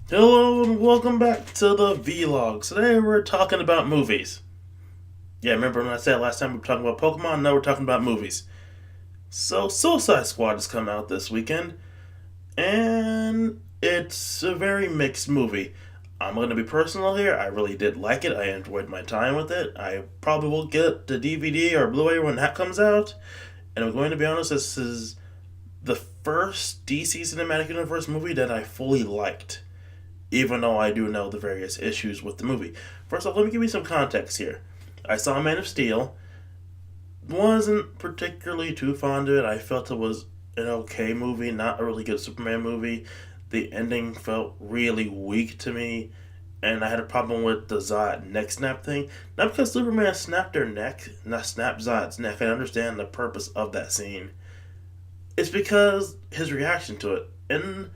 Hello and welcome back to the vlog. Today we're talking about movies. Yeah, remember when I said last time we were talking about Pokemon? Now we're talking about movies. So Suicide Squad has come out this weekend, and it's a very mixed movie. I'm going to be personal here. I really did like it. I enjoyed my time with it. I probably will get the DVD or Blu-ray when that comes out. And I'm going to be honest, this is the first DC Cinematic Universe movie that I fully liked, even though I do know the various issues with the movie. First off, let me give you some context here. I saw Man of Steel, wasn't particularly too fond of it. I felt it was an okay movie, not a really good Superman movie. The ending felt really weak to me, and I had a problem with the Zod neck snap thing. Not because Superman snapped their neck, not snapped Zod's neck. I understand the purpose of that scene. It's because his reaction to it. In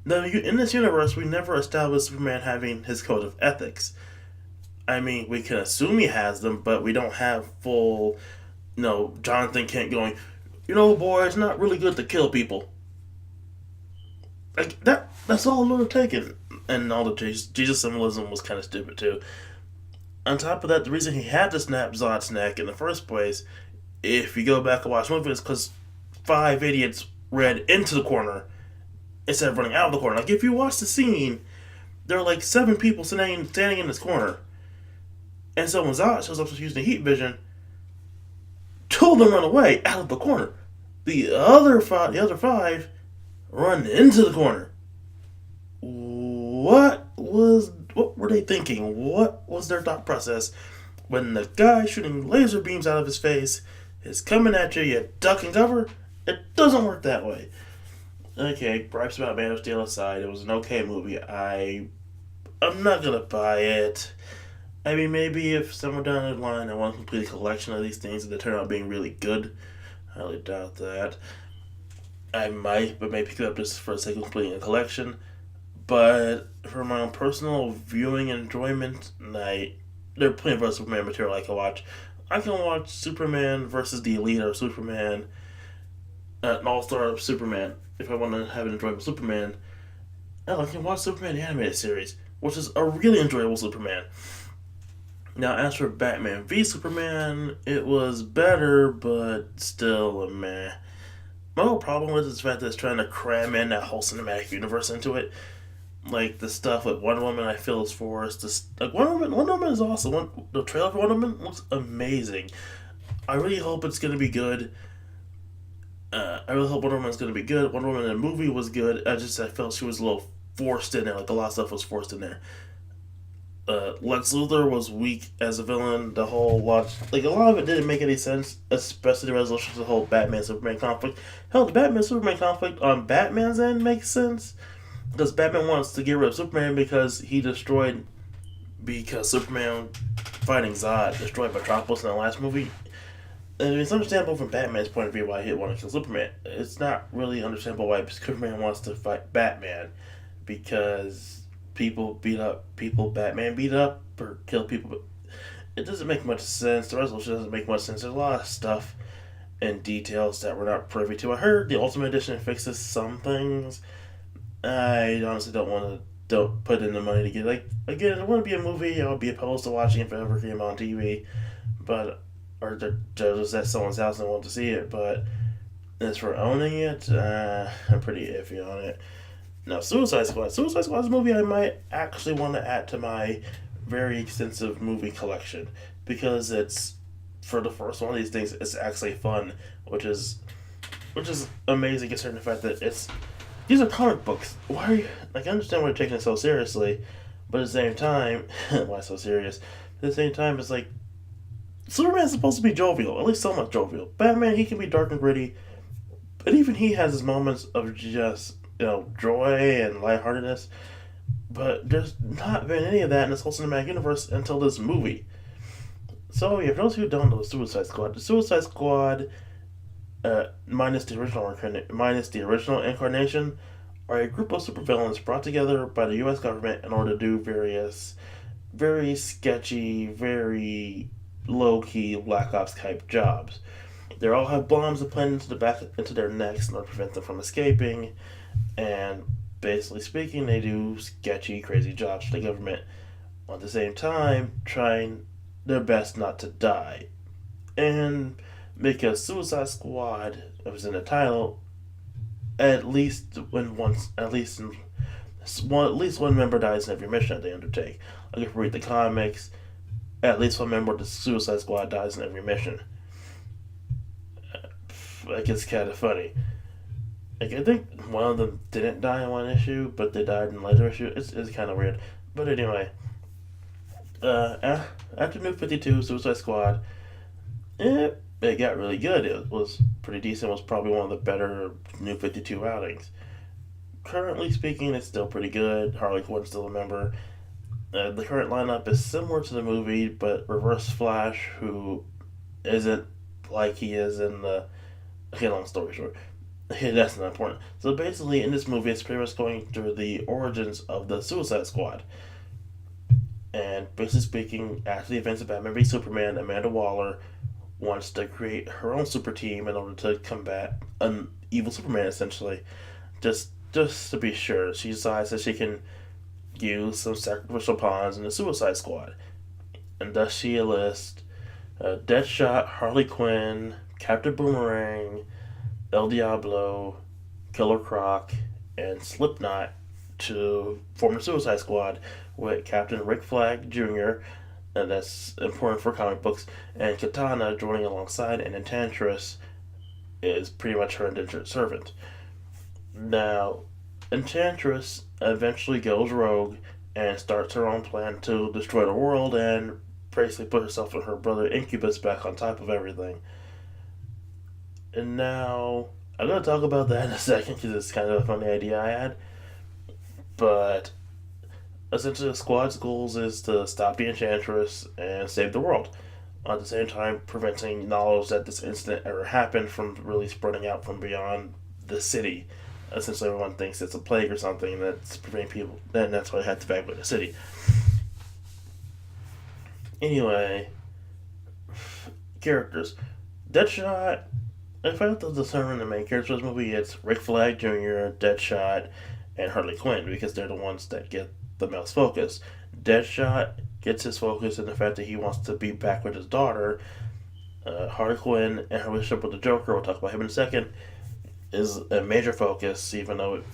this universe, we never established Superman having his code of ethics. I mean, we can assume he has them, but we don't have full, Jonathan Kent going, boy, it's not really good to kill people. Like, that's all it would have taken. And all the Jesus symbolism was kind of stupid, too. On top of that, the reason he had to snap Zod's neck in the first place, if you go back and watch the movie, is because five idiots ran into the corner instead of running out of the corner. Like, if you watch the scene, there are like seven people standing in this corner. And so when Zod shows up using the heat vision, two of them run away out of the corner. The other five run into the corner. What were they thinking? What was their thought process when the guy shooting laser beams out of his face is coming at you? You duck and cover. It doesn't work that way. Okay, gripes about Man of Steel aside, it was an okay movie. I'm not gonna buy it. I mean, maybe if somewhere down the line I want to complete a collection of these things and they turn out being really good, I highly doubt that. I might, but maybe pick it up just for the sake of completing a collection. But for my own personal viewing enjoyment, there are plenty of other Superman material I can watch. I can watch Superman versus the Elite or Superman, an All Star Superman, if I want to have an enjoyable Superman. Hell, I can watch Superman the Animated Series, which is a really enjoyable Superman. Now, as for Batman v Superman, it was better, but still a meh. My whole problem with it is the fact that it's trying to cram in that whole cinematic universe into it. Like the stuff with Wonder Woman, I feel is forced. Like Wonder Woman is awesome. The trailer for Wonder Woman looks amazing. I really hope it's gonna be good. I really hope Wonder Woman's gonna be good. Wonder Woman in the movie was good. I felt she was a little forced in there. Like a lot of stuff was forced in there. Lex Luthor was weak as a villain. A lot of it didn't make any sense, especially the resolution of the whole Batman Superman conflict. Hell, the Batman Superman conflict on Batman's end makes sense because Batman wants to get rid of Superman because Superman fighting Zod destroyed Metropolis in the last movie. And it's understandable from Batman's point of view why he'd want to kill Superman. It's not really understandable why Superman wants to fight Batman because people Batman beat up or kill people. But it doesn't make much sense. The resolution doesn't make much sense. There's a lot of stuff and details that we're not privy to. I heard the Ultimate Edition fixes some things. I honestly don't put in the money to get, like, again, it wouldn't be a movie I would be opposed to watching if it ever came on TV, but or just at someone's house and want to see it. But as for owning it, I'm pretty iffy on it. Now, Suicide Squad. Suicide Squad is a movie I might actually want to add to my very extensive movie collection because it's, for the first one of these things, it's actually fun, which is amazing considering the fact that these are comic books. Why are you, like, I understand why you're taking it so seriously, but at the same time, why so serious? At the same time, it's like Superman's supposed to be jovial, at least somewhat jovial. Batman, he can be dark and gritty, but even he has his moments of just joy and lightheartedness. But there's not been any of that in this whole cinematic universe until this movie. So yeah, for those who don't know the Suicide Squad, minus the original incarnation, are a group of supervillains brought together by the U.S. government in order to do various, very sketchy, very low key Black Ops type jobs. They all have bombs that plant into their necks in order to prevent them from escaping, and Basically speaking, they do sketchy, crazy jobs for the government, at the same time trying their best not to die. And because Suicide Squad was in the title, at least when once at least in, one at least one member dies in every mission that they undertake. Like if you read the comics, at least one member of the Suicide Squad dies in every mission. Like it's kind of funny. Like I think one of them didn't die in one issue, but they died in later issue. It's kind of weird. But anyway, after New 52, Suicide Squad, it got really good. It was pretty decent. It was probably one of the better New 52 outings. Currently speaking, it's still pretty good. Harley Quinn's still a member. The current lineup is similar to the movie, but Reverse Flash, who isn't like he is in the. Okay, long story short. That's not important. So basically, in this movie, it's pretty much going through the origins of the Suicide Squad. And basically speaking, after the events of Batman v Superman, Amanda Waller wants to create her own super team in order to combat an evil Superman, essentially. Just to be sure, she decides that she can use some sacrificial pawns in the Suicide Squad. And thus she enlists Deadshot, Harley Quinn, Captain Boomerang, El Diablo, Killer Croc, and Slipknot to form the Suicide Squad with Captain Rick Flag Jr., and that's important for comic books, and Katana joining alongside, and Enchantress is pretty much her indentured servant. Now, Enchantress eventually goes rogue and starts her own plan to destroy the world and basically put herself and her brother Incubus back on top of everything. And now, I'm going to talk about that in a second because it's kind of a funny idea I had. But essentially, the squad's goals is to stop the Enchantress and save the world. At the same time, preventing knowledge that this incident ever happened from really spreading out from beyond the city. Essentially, everyone thinks it's a plague or something that's preventing people, and that's why they had to evacuate the city. Anyway, characters. Deadshot, if I have to determine the main characters of this movie, it's Rick Flag Jr., Deadshot, and Harley Quinn, because they're the ones that get the most focus. Deadshot gets his focus in the fact that he wants to be back with his daughter. Harley Quinn and her relationship with the Joker, we'll talk about him in a second, is a major focus, even though it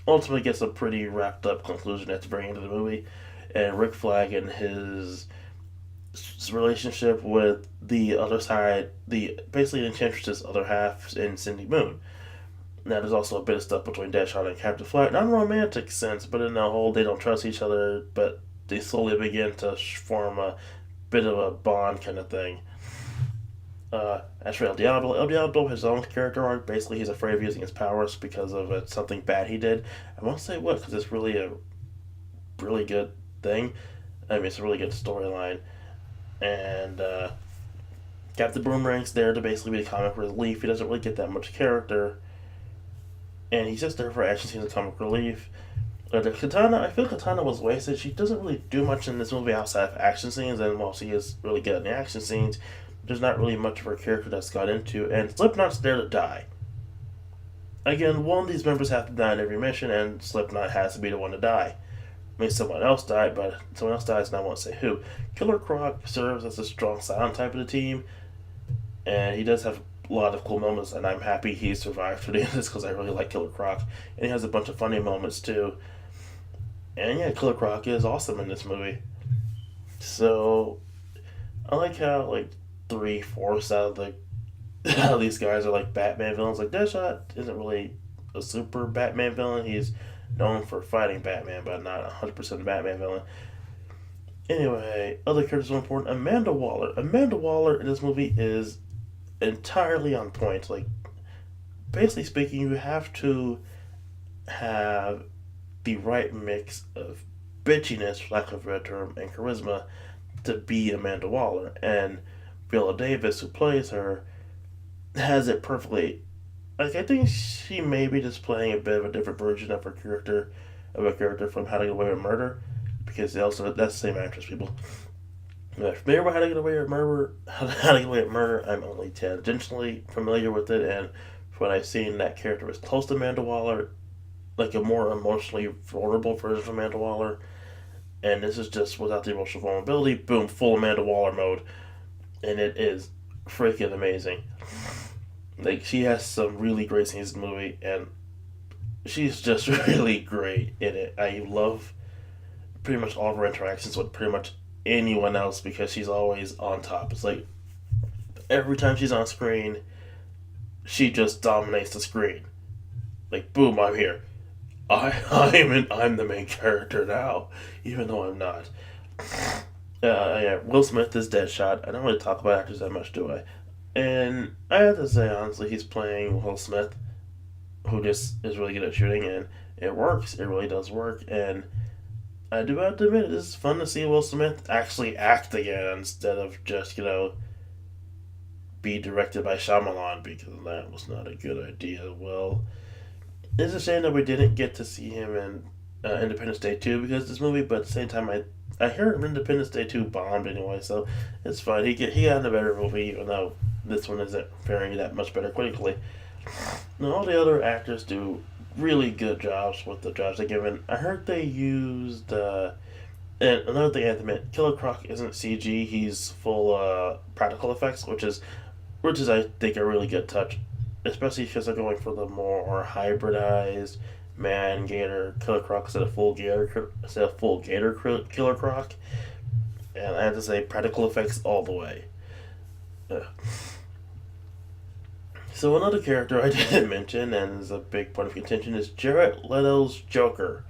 ultimately gets a pretty wrapped up conclusion at the very end of the movie. And Rick Flag and his relationship with the other side, the basically Enchantress's other half in Cindy Moon. Now, there's also a bit of stuff between Deadshot and Captain Flag, not in a romantic sense, but in the whole they don't trust each other, but they slowly begin to form a bit of a bond kind of thing. As for El Diablo, his own character arc, basically he's afraid of using his powers because of something bad he did. I won't say what, because it's really a really good thing. I mean, it's a really good storyline. And Captain Boomerang's there to basically be the comic relief. He doesn't really get that much character. And he's just there for action scenes and comic relief. The Katana, I feel Katana was wasted. She doesn't really do much in this movie outside of action scenes, and while she is really good in the action scenes, there's not really much of her character that's got into, and Slipknot's there to die. Again, one of these members have to die in every mission, and Slipknot has to be the one to die. I mean, someone else died, but someone else dies, and I won't say who. Killer Croc serves as a strong silent type of the team, and he does have a lot of cool moments, and I'm happy he survived for doing this because I really like Killer Croc, and he has a bunch of funny moments too. And yeah, Killer Croc is awesome in this movie. So I like how like 3/4 out of the these guys are like Batman villains. Like Deadshot isn't really a super Batman villain. He's known for fighting Batman, but not 100% Batman villain. Anyway, other characters are important. Amanda Waller. Amanda Waller in this movie is entirely on point. Like, basically speaking, you have to have the right mix of bitchiness, for lack of a better term, and charisma to be Amanda Waller. And Viola Davis, who plays her, has it perfectly. Like, I think she may be just playing a bit of a different version of her character, from How to Get Away with Murder, because that's the same actress, people. If familiar with How to Get Away with Murder, I'm only tangentially familiar with it, and from what I've seen, that character was close to Amanda Waller. like a more emotionally vulnerable version of Amanda Waller, and this is just without the emotional vulnerability. Boom, full Amanda Waller mode, and it is freaking amazing. Like she has some really great scenes in the movie, and she's just really great in it. I love pretty much all of her interactions with pretty much anyone else because she's always on top. It's like every time she's on screen, she just dominates the screen. Like boom, I'm here. I'm the main character now, even though I'm not. Yeah, Will Smith is Deadshot. I don't really talk about actors that much, do I? And I have to say honestly, he's playing Will Smith, who just is really good at shooting, and it works. It really does work, and I do have to admit, it's fun to see Will Smith actually act again instead of just be directed by Shyamalan because that was not a good idea. Well, it's a shame that we didn't get to see him in Independence Day 2 because of this movie, but at the same time, I heard Independence Day 2 bombed anyway, so it's fine. He got in a better movie, even though this one isn't faring that much better critically. Now, all the other actors do really good jobs with the jobs they're given. I heard they used. And another thing I have to admit, Killer Croc isn't CG. He's full practical effects, which is I think a really good touch, especially because they're going for the more hybridized man gator Killer Croc instead of full gator Killer Croc. And I have to say, practical effects all the way. Uh, So another character I didn't mention and is a big point of contention is Jared Leto's Joker.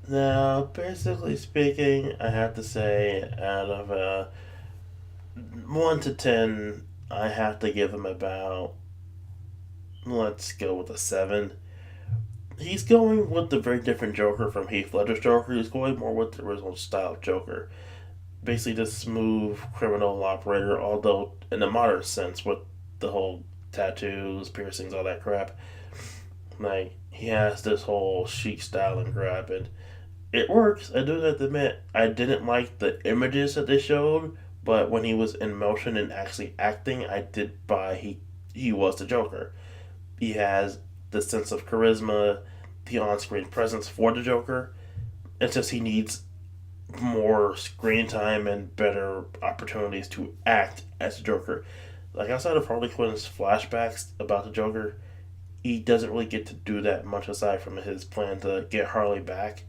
Now, basically speaking, I have to say, out of 1 to 10, I have to give him about, let's go with a 7. He's going with the very different Joker from Heath Ledger's Joker. He's going more with the original style of Joker. Basically, the smooth criminal operator, although in a modern sense, with the whole tattoos, piercings, all that crap. Like, he has this whole chic style and crap, and it works. I do have to admit, I didn't like the images that they showed, but when he was in motion and actually acting, I did buy he was the Joker. He has the sense of charisma, the on-screen presence for the Joker. It's just he needs more screen time and better opportunities to act as the Joker. Like outside of Harley Quinn's flashbacks about the Joker, he doesn't really get to do that much aside from his plan to get Harley back.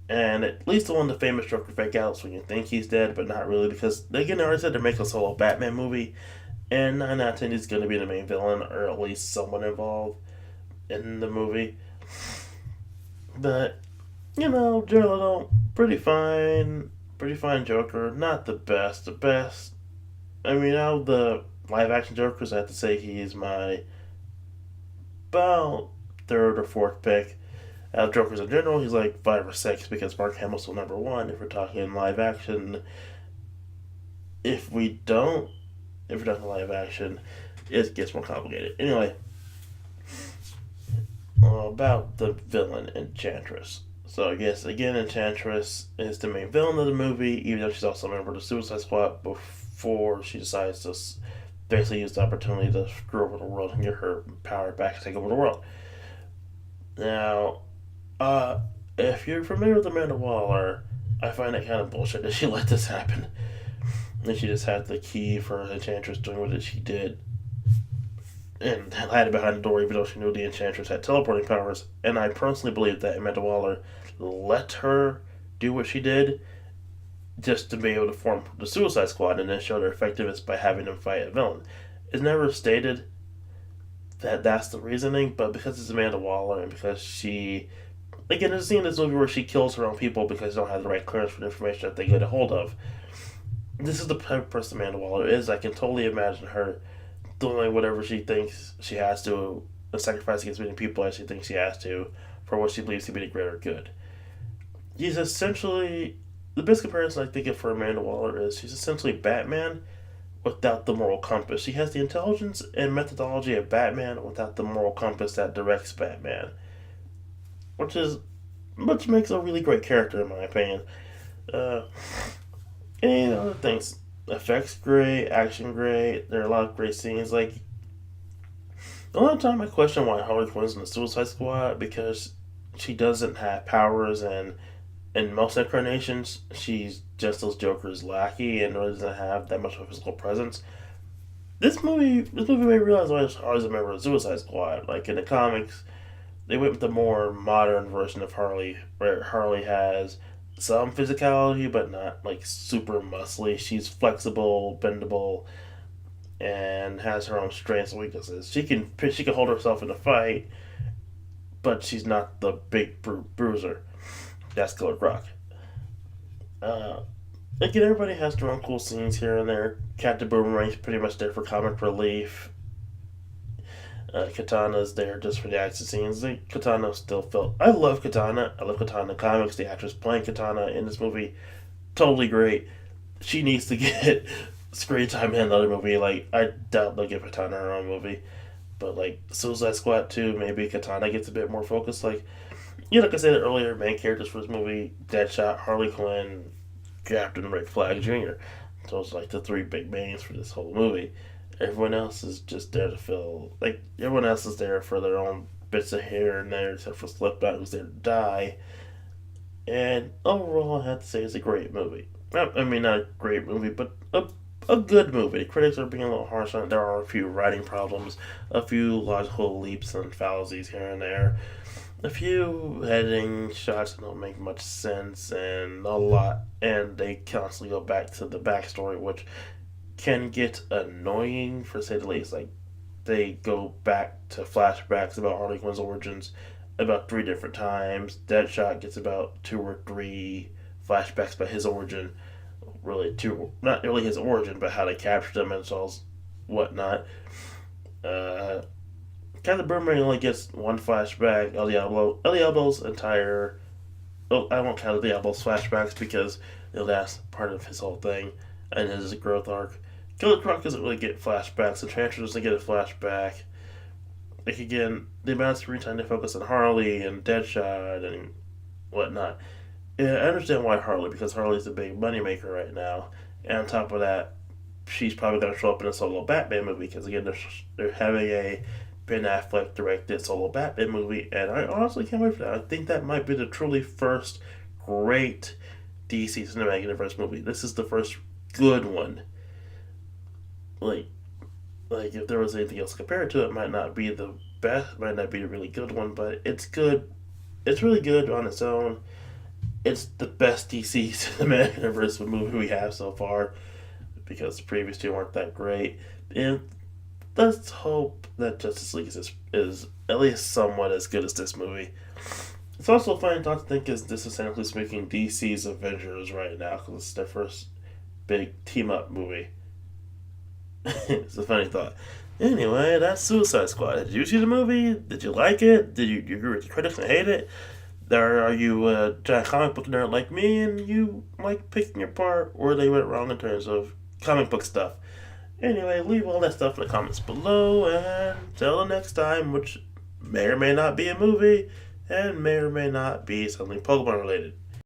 And at least the one of the famous Joker fake outs when you think he's dead, but not really, because they again already said they're making a solo Batman movie, and 9 out of 10 he's going to be the main villain, or at least someone involved in the movie. But, Jared Leto, pretty fine Joker, not the best. The best, I mean, out of the live action Jokers, I have to say he's my about third or fourth pick. Out of Jokers in general, he's like 5 or 6 because Mark Hamill's still number one. If we're talking live action, if we don't, if we're talking live action, it gets more complicated. Anyway, about the villain Enchantress. So I guess again, Enchantress is the main villain of the movie, even though she's also a member of the Suicide Squad before she decides to basically use the opportunity to screw over the world and get her power back to take over the world. Now, if you're familiar with Amanda Waller, I find it kind of bullshit that she let this happen. And she just had the key for Enchantress doing what she did. And hid it behind the door even though she knew the Enchantress had teleporting powers. And I personally believe that Amanda Waller let her do what she did just to be able to form the Suicide Squad and then show their effectiveness by having them fight a villain. It's never stated that that's the reasoning, but because it's Amanda Waller and because she... Again, there's a scene in this movie where she kills her own people because they don't have the right clearance for the information that they get a hold of. This is the type of person Amanda Waller is. I can totally imagine her doing whatever she thinks she has to, sacrificing as many people as she thinks she has to, for what she believes to be the greater good. She's essentially... The best comparison I think of for Amanda Waller is she's essentially Batman without the moral compass. She has the intelligence and methodology of Batman without the moral compass that directs Batman. Which makes a really great character in my opinion. And other things, effects great, action great. There are a lot of great scenes. Like A lot of time I question why Harley Quinn's in the Suicide Squad because she doesn't have powers, and in most incarnations she's just those Joker's lackey and really doesn't have that much of a physical presence. This movie made me realize why I was a member of Suicide Squad. Like in the comics, they went with the more modern version of Harley, where Harley has some physicality, but not like super muscly. She's flexible, bendable, and has her own strengths and weaknesses. She can hold herself in a fight, but she's not the big bruiser. That's Killer Croc. Uh, Again, everybody has their own cool scenes here and there. Captain Boomerang's pretty much there for comic relief. Katana's there just for the action scenes. Katana still felt. I love Katana. I love Katana in the comics. The actress playing Katana in this movie, totally great. She needs to get screen time in another movie. Like, I doubt they'll give Katana her own movie. But, like, Suicide Squad 2, maybe Katana gets a bit more focused. Like, like I said earlier, main characters for this movie: Deadshot, Harley Quinn, Captain Red Flag Jr. Those are like the three big mains for this whole movie. Everyone else is just there to fill. Like, everyone else is there for their own bits of here and there, except for Slipknot, who's there to die. And overall, I have to say it's a great movie. I mean, not a great movie, but a good movie. Critics are being a little harsh on it. There are a few writing problems, a few logical leaps and fallacies here and there, a few editing shots that don't make much sense, and a lot. And they constantly go back to the backstory, which can get annoying, for say the least. Like, they go back to flashbacks about Harley Quinn's origins about three different times. Deadshot gets about two or three flashbacks about his origin. Really, not really his origin, but how they captured him and so whatnot. Uh, Captain Boomerang only gets one flashback. El Diablo's entire. Oh, I won't count El Diablo's flashbacks because that's part of his whole thing and his growth arc. Killer Croc doesn't really get flashbacks. The Trancher doesn't get a flashback. Like, again, the amount of screen time they focus on Harley and Deadshot and whatnot. Yeah, I understand why Harley, because Harley's a big moneymaker right now. And on top of that, she's probably going to show up in a solo Batman movie because, again, they're having a Ben Affleck directed solo Batman movie, and I honestly can't wait for that. I think that might be the truly first great DC Cinematic Universe movie. This is the first good one. Like, if there was anything else compared to it, might not be the best, might not be a really good one, but it's good. It's really good on its own. It's the best DC Cinematic Universe movie we have so far because the previous two weren't that great. And let's hope that Justice League is at least somewhat as good as this movie. It's also a funny thought to think is this is technically speaking DC's Avengers right now because it's their first big team up movie. It's a funny thought. Anyway, that's Suicide Squad. Did you see the movie? Did you like it? Did you agree with the critics and hate it? Are you a giant comic book nerd like me and you like picking apart where they went wrong in terms of comic book stuff? Anyway, leave all that stuff in the comments below, and till the next time, which may or may not be a movie, and may or may not be something Pokemon related.